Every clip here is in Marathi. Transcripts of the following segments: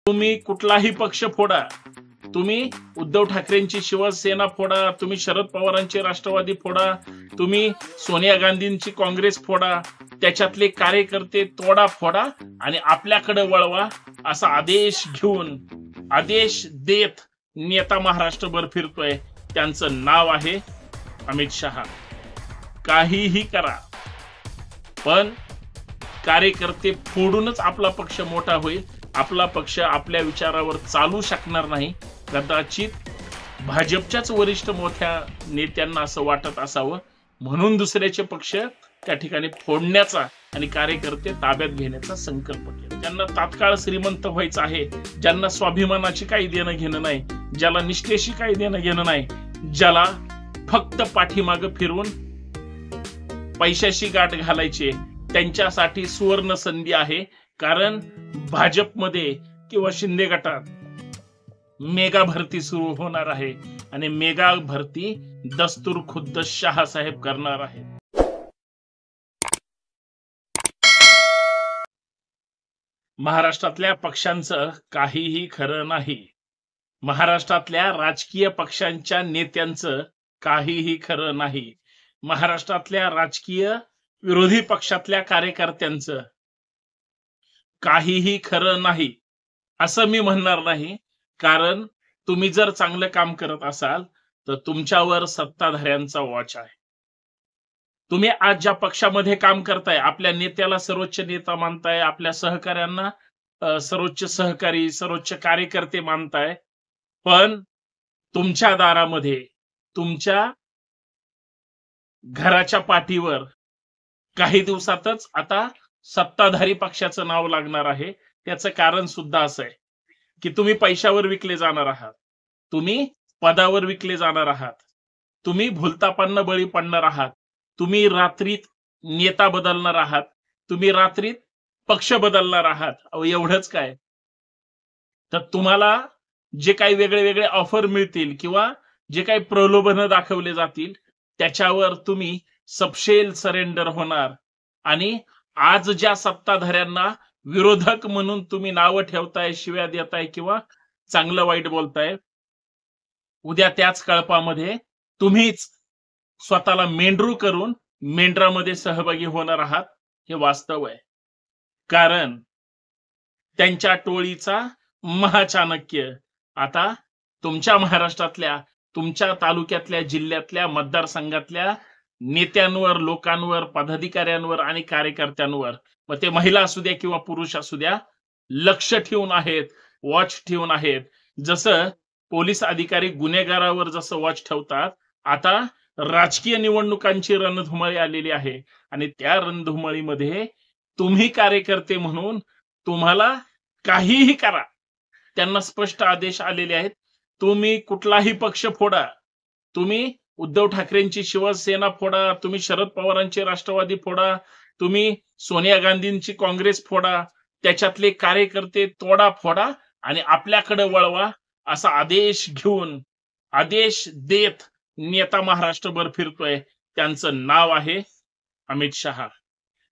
तुम्ही कुठलाही पक्ष फोडा, तुम्ही उद्धव ठाकरेंची शिवसेना फोडा, तुम्ही शरद पवारांची राष्ट्रवादी फोडा, तुम्ही सोनिया गांधींची काँग्रेस फोडा, त्याच्यातले कार्यकर्ते तोडा फोडा आणि आपल्याकडे वळवा असा आदेश घेऊन आदेश देत नेता महाराष्ट्रभर फिरतोय. त्यांचं नाव आहे अमित शहा. काहीही करा पण कार्यकर्ते फोडूनच आपला पक्ष मोठा होईल. आपला पक्ष आपल्या विचारावर चालू शकणार नाही. कदाचित भाजपच्याच वरिष्ठ मोठ्या नेत्यांना असं वाटत असावं म्हणून दुसऱ्याचे पक्ष त्या ठिकाणी फोडण्याचा आणि कार्यकर्ते ताब्यात घेण्याचा संकल्प केला. ज्यांना तात्काळ श्रीमंत व्हायचं आहे, ज्यांना स्वाभिमानाची काही देणं घेणं नाही, ज्याला निष्ठेशी काही देणं घेणं नाही, ज्याला फक्त पाठीमागं फिरून पैशाशी गाठ घालायची, त्यांच्यासाठी सुवर्ण संधी आहे. कारण भाजपमध्ये किंवा शिंदे गटात मेगा भरती सुरू होणार आहे आणि मेगा भरती दस्तूर खुद्द शहा साहेब करणार आहे. महाराष्ट्रातल्या पक्षांचं काहीही खरं नाही. महाराष्ट्रातल्या राजकीय पक्षांच्या नेत्यांचं काहीही खरं नाही. महाराष्ट्रातल्या राजकीय विरोधी पक्षातल्या कार्यकर्त्यांचं काहीही खरं नाही असं मी म्हणणार नाही. कारण तुम्ही जर चांगलं काम करत असाल तर तुमच्यावर सत्ताधाऱ्यांचा वॉच आहे. तुम्ही आज ज्या पक्षामध्ये काम करताय, आपल्या नेत्याला सर्वोच्च नेता मानताय, आपल्या सहकाऱ्यांना सर्वोच्च सहकारी, सर्वोच्च कार्यकर्ते मानताय, पण तुमच्या दारामध्ये, तुमच्या घराच्या पाठीवर काही दिवसातच आता सत्ताधारी पक्षाचं नाव लागणार आहे. त्याचं कारण सुद्धा असं आहे की तुम्ही पैशावर विकले जाणार आहात, तुम्ही पदावर विकले जाणार आहात, तुम्ही भूलतापांना बळी पडणार आहात, तुम्ही रात्रीत नेता बदलणार आहात, तुम्ही रात्रीत पक्ष बदलणार आहात. एवढंच काय, तर तुम्हाला जे काही वेगळे वेगळे ऑफर मिळतील किंवा जे काही प्रलोभन दाखवले जातील त्याच्यावर तुम्ही सपशेल सरेंडर होणार. आणि आज ज्या सत्ताधाऱ्यांना विरोधक म्हणून तुम्ही नावं ठेवताय, शिव्या देताय किंवा चांगलं वाईट बोलताय, उद्या त्याच कळपामध्ये तुम्हीच स्वतःला मेंढरू करून मेंढरामध्ये सहभागी होणार आहात. हे वास्तव आहे. कारण त्यांच्या टोळीचा महाचाणक्य आता तुमच्या महाराष्ट्रातल्या, तुमच्या तालुक्यातल्या, जिल्ह्यातल्या, मतदारसंघातल्या नेत्यांवर, लोकांवर, पदाधिकाऱ्यांवर आणि कार्यकर्त्यांवर, मग ते महिला असू द्या किंवा पुरुष असू द्या, लक्ष ठेवून आहेत, वॉच ठेवून आहेत. जसं पोलीस अधिकारी गुन्हेगारावर जसं वॉच ठेवतात, आता राजकीय निवडणुकांची रणधुमाळी आलेली आहे आणि त्या रणधुमाळीमध्ये तुम्ही कार्यकर्ते म्हणून तुम्हाला काहीही करा. त्यांना स्पष्ट आदेश आलेले आहेत. तुम्ही कुठलाही पक्ष फोडा, तुम्ही उद्धव ठाकरेंची शिवसेना फोडा, तुम्ही शरद पवारांची राष्ट्रवादी फोडा, तुम्ही सोनिया गांधींची काँग्रेस फोडा, त्याच्यातले कार्यकर्ते तोडा फोडा आणि आपल्याकडे वळवा असा आदेश घेऊन आदेश देत नेता महाराष्ट्रभर फिरतोय. त्यांचं नाव आहे अमित शहा.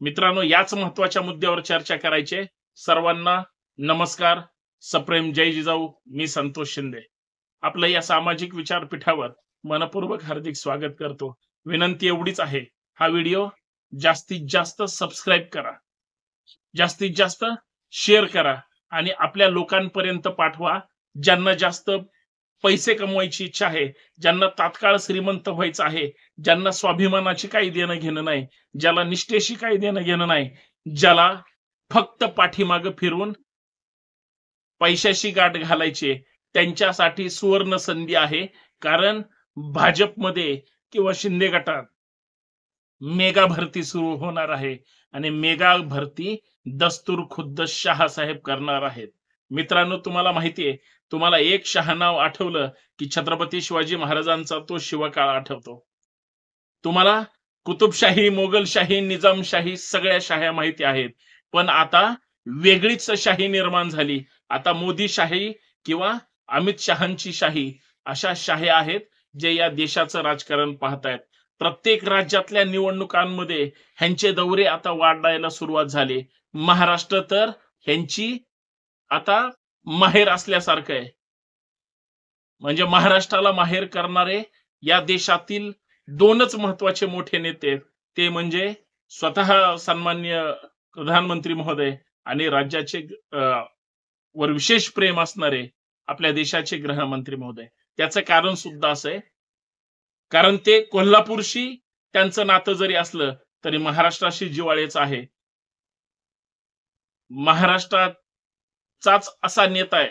मित्रांनो, याच महत्वाच्या मुद्द्यावर चर्चा करायचे. सर्वांना नमस्कार, सप्रेम जय जिजाऊ. मी संतोष शिंदे आपलं या सामाजिक विचारपीठावर मनपूर्वक हार्दिक स्वागत करतो. विनंती एवढीच आहे, हा व्हिडिओ जास्तीत जास्त सबस्क्राईब करा, जास्तीत जास्त शेअर करा आणि आपल्या लोकांपर्यंत पाठवा. ज्यांना जास्त पैसे कमवायची इच्छा आहे, ज्यांना तात्काळ श्रीमंत व्हायचं आहे, ज्यांना स्वाभिमानाची काही देणं घेणं नाही, ज्याला निष्ठेशी काही देणं घेणं नाही, ज्याला फक्त पाठीमागं फिरून पैशाशी गाठ घालायची, त्यांच्यासाठी सुवर्ण संधी आहे. कारण भाजपमध्ये किंवा शिंदे गटात मेगा भरती सुरू होणार आहे आणि मेगा भरती दस्तूर खुद्द शहा साहेब करणार आहेत. मित्रांनो, तुम्हाला माहितीये, तुम्हाला एक शहानाव आठवलं की छत्रपती शिवाजी महाराजांचा तो शिवकाळ आठवतो. तुम्हाला कुतुबशाही, मोगलशाही, निजामशाही सगळ्या शाह्या माहिती आहेत. पण आता वेगळीच शाही निर्माण झाली. आता मोदीशाही किंवा अमित शहांची शाही, अशा शाह्या आहेत जे या देशाचं राजकारण पाहतायत. प्रत्येक राज्यातल्या निवडणुकांमध्ये ह्यांचे दौरे आता वाढायला सुरुवात झाली. महाराष्ट्र तर ह्यांची आता माहेर असल्यासारखं आहे. म्हणजे महाराष्ट्राला माहेर करणारे या देशातील 2च महत्वाचे मोठे नेते आहेत. ते म्हणजे स्वतः सन्माननीय प्रधानमंत्री महोदय आणि राज्याचे वर विशेष प्रेम असणारे आपल्या देशाचे गृहमंत्री महोदय. त्याचं कारण सुद्धा असं आहे, कारण ते कोल्हापूरशी त्यांचं नातं जरी असलं, तरी महाराष्ट्राशी जिव्हाळ्याचं आहे. महाराष्ट्राचाच असा नेता आहे.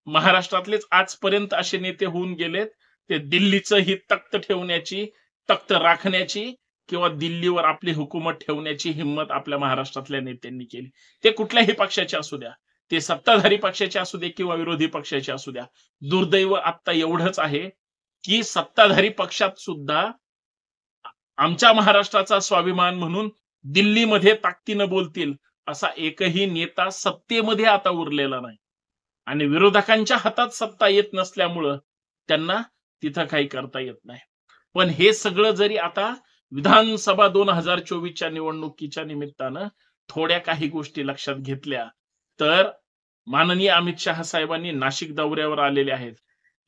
महाराष्ट्रातलेच आजपर्यंत असे नेते होऊन गेलेत, ते दिल्लीचं ही तख्त ठेवण्याची, तख्त राखण्याची किंवा दिल्लीवर आपली हुकूमत ठेवण्याची हिंमत आपल्या महाराष्ट्रातल्या नेत्यांनी केली. ते कुठल्याही पक्षाचे असू द्या. ते सत्ताधारी पक्षाचे असू दे किंवा विरोधी पक्षाचे असू द्या. दुर्दैव आता एवढंच आहे, की सत्ताधारी पक्षात सुद्धा आमच्या महाराष्ट्राचा स्वाभिमान म्हणून दिल्लीमध्ये ताकदीनं बोलतील असा एकही नेता सत्तेमध्ये आता उरलेला नाही. आणि विरोधकांच्या हातात सत्ता येत नसल्यामुळं त्यांना तिथं काही करता येत नाही. पण हे सगळं जरी आता विधानसभा 2024च्या निवडणुकीच्या निमित्तानं थोड्या काही गोष्टी लक्षात घेतल्या, तर माननीय अमित शहा साहेबांनी नाशिक दौऱ्यावर आलेले आहेत.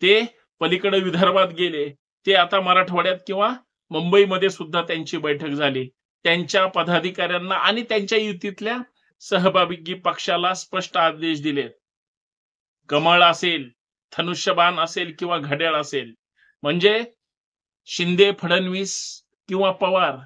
ते पलीकडे विदर्भात गेले. ते आता मराठवाड्यात किंवा मुंबईमध्ये सुद्धा त्यांची बैठक झाली. त्यांच्या पदाधिकाऱ्यांना आणि त्यांच्या युतीतल्या सहभागी पक्षाला स्पष्ट आदेश दिलेत. कमळ असेल, धनुष्यबाण असेल किंवा घड्याळ असेल, म्हणजे शिंदे, फडणवीस किंवा पवार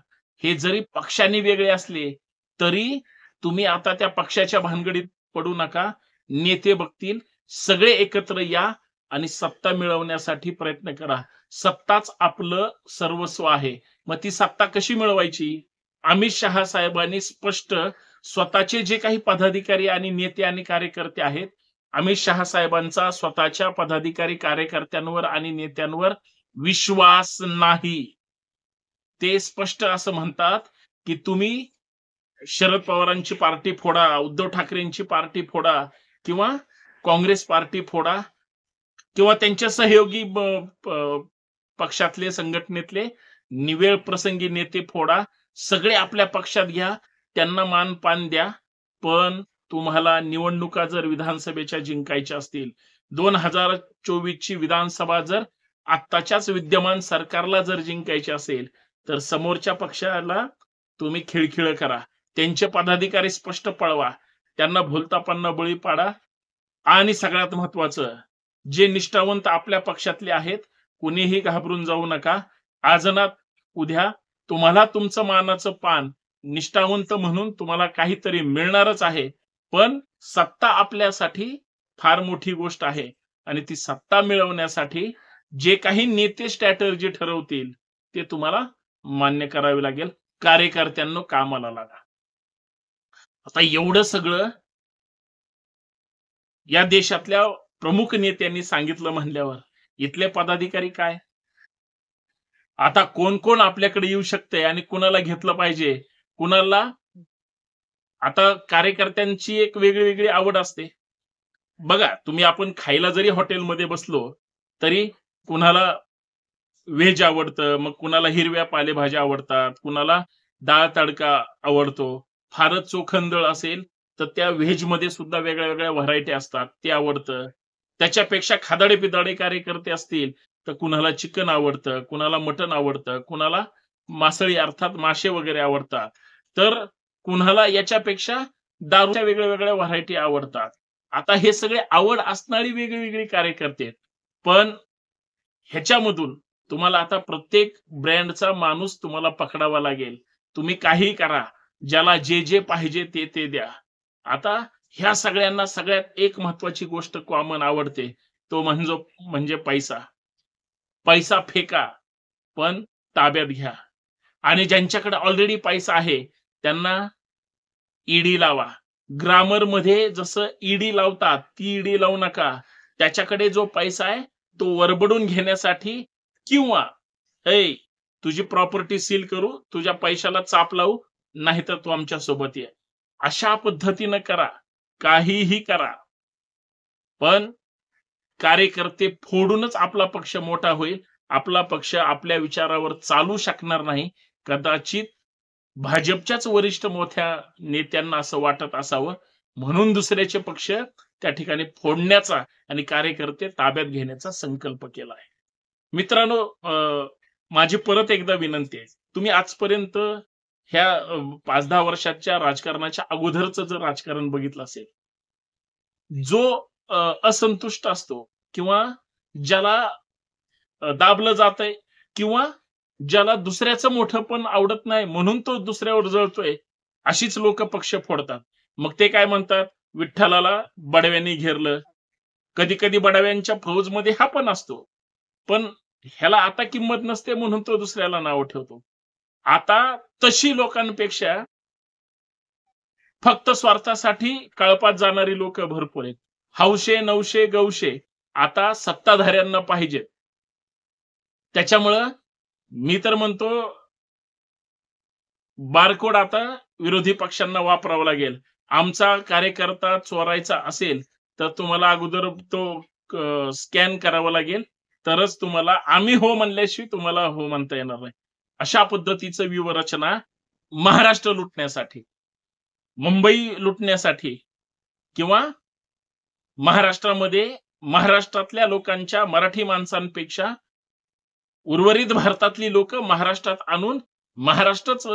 हे जरी पक्षाने वेगळे असले, तरी तुम्ही आता त्या पक्षाच्या भानगडीत पडू नका. नेते बघतील, सगळे एकत्र या आणि सत्ता मिळवण्यासाठी प्रयत्न करा. सत्ताच आपलं सर्वस्व आहे. मग ती सत्ता कशी मिळवायची? अमित शहा साहेबांनी स्पष्ट स्वतःचे जे काही पदाधिकारी आणि नेते आणि कार्यकर्ते आहेत, अमित शहा साहेबांचा स्वतःच्या पदाधिकारी कार्यकर्त्यांवर आणि नेत्यांवर विश्वास नाही. ते स्पष्ट असं म्हणतात, की तुम्ही शरद पवारांची पार्टी फोडा, उद्धव ठाकरेंची पार्टी फोडा किंवा काँग्रेस पार्टी फोडा किंवा त्यांच्या सहयोगी पक्षातले संघटनेतले निवेळ प्रसंगी नेते फोडा. सगळे आपल्या पक्षात घ्या, त्यांना मान-पान द्या. पण तुम्हाला निवडणुका जर विधानसभेच्या जिंकायच्या असतील, 2024ची विधानसभा जर आत्ताच्याच विद्यमान सरकारला जर जिंकायची असेल, तर समोरच्या पक्षाला तुम्ही खिळखिळं करा. त्यांचे पदाधिकारी स्पष्ट पळवा. त्यांना भूलथापांना बळी पाडा. आणि सगळ्यात महत्वाचं, जे निष्ठावंत आपल्या पक्षातले आहेत, कुणीही घाबरून जाऊ नका. आज ना उद्या तुम्हाला तुमचं मानाचं पान निष्ठावंत म्हणून तुम्हाला काहीतरी मिळणारच आहे. पण सत्ता आपल्यासाठी फार मोठी गोष्ट आहे आणि ती सत्ता मिळवण्यासाठी जे काही नेते स्ट्रॅटर्जी ठरवतील ते तुम्हाला मान्य करावे लागेल. कार्यकर्त्यांनो, कामाला लागा. आता एवढं सगळं या देशातल्या प्रमुख नेत्यांनी सांगितलं म्हणल्यावर इथले पदाधिकारी काय? आता कोण कोण आपल्याकडे येऊ शकते आणि कुणाला घेतलं पाहिजे, कुणाला? आता कार्यकर्त्यांची एक वेगळी आवड असते. बघा, तुम्ही आपण खायला जरी हॉटेलमध्ये बसलो, तरी कुणाला व्हेज आवडतं, मग कुणाला हिरव्या पालेभाज्या आवडतात, कुणाला डाळ तडका आवडतो. फारच चोखंदळ असेल तर त्या व्हेज मध्ये सुद्धा वेगळ्या व्हरायटी असतात, ते आवडतं. त्याच्यापेक्षा खादाडे-पिदाडे कार्यकर्ते असतील तर कुणाला चिकन आवडतं, कुणाला मटण आवडतं, कुणाला मासळी अर्थात मासे वगैरे आवडतात, तर कुणाला याच्यापेक्षा दारूच्या वेगळ्या व्हरायटी आवडतात. आता हे सगळे आवड असणारी वेगळी कार्यकर्ते आहेत. पण ह्याच्यामधून तुम्हाला आता प्रत्येक ब्रँडचा माणूस तुम्हाला पकडावा लागेल. तुम्ही काहीही करा, ज्याला जे पाहिजे ते द्या. आता ह्या सगळ्यांना सगळ्यात एक महत्वाची गोष्ट कॉमन आवडते, तो म्हणजे पैसा. पैसा फेका, पण ताब्यात घ्या. आणि ज्यांच्याकडे ऑलरेडी पैसा आहे त्यांना ईडी लावा. ग्रामर मध्ये जसं ईडी लावतात, ती ईडी लावू नका. त्याच्याकडे जो पैसा आहे तो वरबडून घेण्यासाठी किंवा तुझी प्रॉपर्टी सील करू, तुझ्या पैशाला चाप लावू, नाहीतर तू आमच्या सोबत ये, अशा पद्धतीनं करा. काहीही करा, पण कार्यकर्ते फोडूनच आपला पक्ष मोठा होईल. आपला पक्ष आपल्या विचारावर चालू शकणार नाही. कदाचित भाजपच्याच वरिष्ठ मोठ्या नेत्यांना असं वाटत असावं, म्हणून दुसऱ्याचे पक्ष त्या ठिकाणी फोडण्याचा आणि कार्यकर्ते ताब्यात घेण्याचा संकल्प केला आहे. मित्रांनो, माझी परत एकदा विनंती आहे, तुम्ही आजपर्यंत ह्या 5-10 वर्षाच्या राजकारणाच्या अगोदरचं जर राजकारण बघितलं असेल, जो असंतुष्ट असतो किंवा ज्याला दाबलं जातंय किंवा ज्याला दुसऱ्याचं मोठेपण आवडत नाही म्हणून तो दुसऱ्यावर जळतोय, अशीच लोक पक्ष फोडतात. मग ते काय म्हणतात, विठ्ठलाला बडव्यांनी घेरलं. कधी-कधी बडव्यांच्या फौजमध्ये हा पण असतो. पण ह्याला आता किंमत नसते म्हणून तो दुसऱ्याला नाव ठेवतो. आता तशी लोकांपेक्षा फक्त स्वार्थासाठी कळपात जाणारी लोक भरपूर आहेत. हौशे, नवशे, गवशे आता सत्ताधाऱ्यांना पाहिजेत. त्याच्यामुळं मी तर म्हणतो बारकोड आता विरोधी पक्षांना वापरावा लागेल. आमचा कार्यकर्ता चोरायचा असेल, तर तुम्हाला अगोदर तो स्कॅन करावा लागेल. तरच तुम्हाला आम्ही हो म्हणल्याशिवाय तुम्हाला हो म्हणता येणार नाही. अशा पद्धतीचं व्यूहरचना महाराष्ट्र लुटण्यासाठी, मुंबई लुटण्यासाठी किंवा महाराष्ट्रामध्ये महाराष्ट्रातल्या लोकांच्या मराठी माणसांपेक्षा उर्वरित भारतातली लोक महाराष्ट्रात आणून महाराष्ट्रच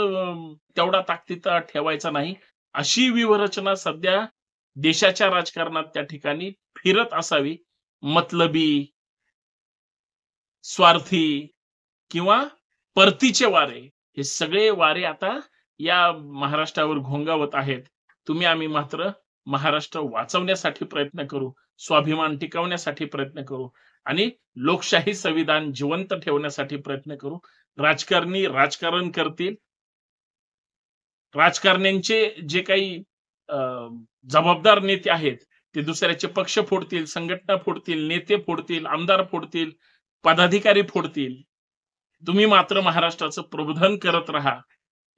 तेवढा ताकदीचा ठेवायचा नाही, अशी व्यूहरचना सध्या देशाच्या राजकारणात त्या ठिकाणी फिरत असावी. मतलबी, स्वार्थी किंवा परतीचे वारे, हे सगळे वारे आता या महाराष्ट्रावर घोंगावत आहेत. तुम्ही आम्ही मात्र महाराष्ट्र वाचवण्यासाठी प्रयत्न करू, स्वाभिमान टिकवण्यासाठी प्रयत्न करू आणि लोकशाही संविधान जिवंत ठेवण्यासाठी प्रयत्न करू. राजकारणी राजकारण करतील. राजकारण्यांचे जे काही जबाबदार नेते आहेत, ते दुसऱ्याचे पक्ष फोडतील, संघटना फोडतील, नेते फोडतील, आमदार फोडतील, पदाधिकारी फोडतील. तुम्ही मात्र महाराष्ट्राचं प्रबोधन करत राहा.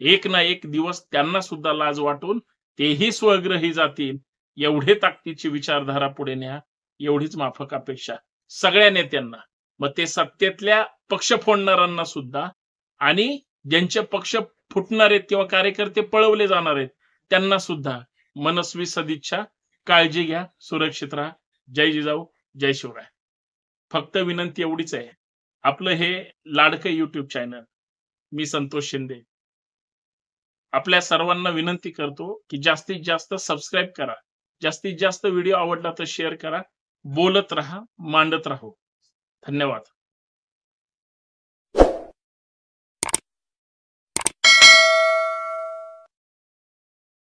एक ना एक दिवस त्यांना सुद्धा लाज वाटून तेही स्वग्रही जातील. एवढे ताकदीची विचारधारा पुढे न्या, एवढीच माफक अपेक्षा सगळ्या नेत्यांना. मग ते सत्तेतल्या पक्ष फोडणाऱ्यांना सुद्धा आणि ज्यांचे पक्ष फुटणार आहेत किंवा कार्यकर्ते पळवले जाणार आहेत त्यांना सुद्धा मनस्वी सदिच्छा. काळजी घ्या, सुरक्षित राहा. जय जिजाऊ, जय शिवराय. फक्त विनंती एवढीच आहे, आपलं हे लाडकं युट्यूब चॅनल, मी संतोष शिंदे, आपल्या सर्वांना विनंती करतो की जास्तीत जास्त सबस्क्राईब करा. जास्तीत जास्त व्हिडिओ आवडला तर शेअर करा. बोलत राहा, मांडत राहू. धन्यवाद.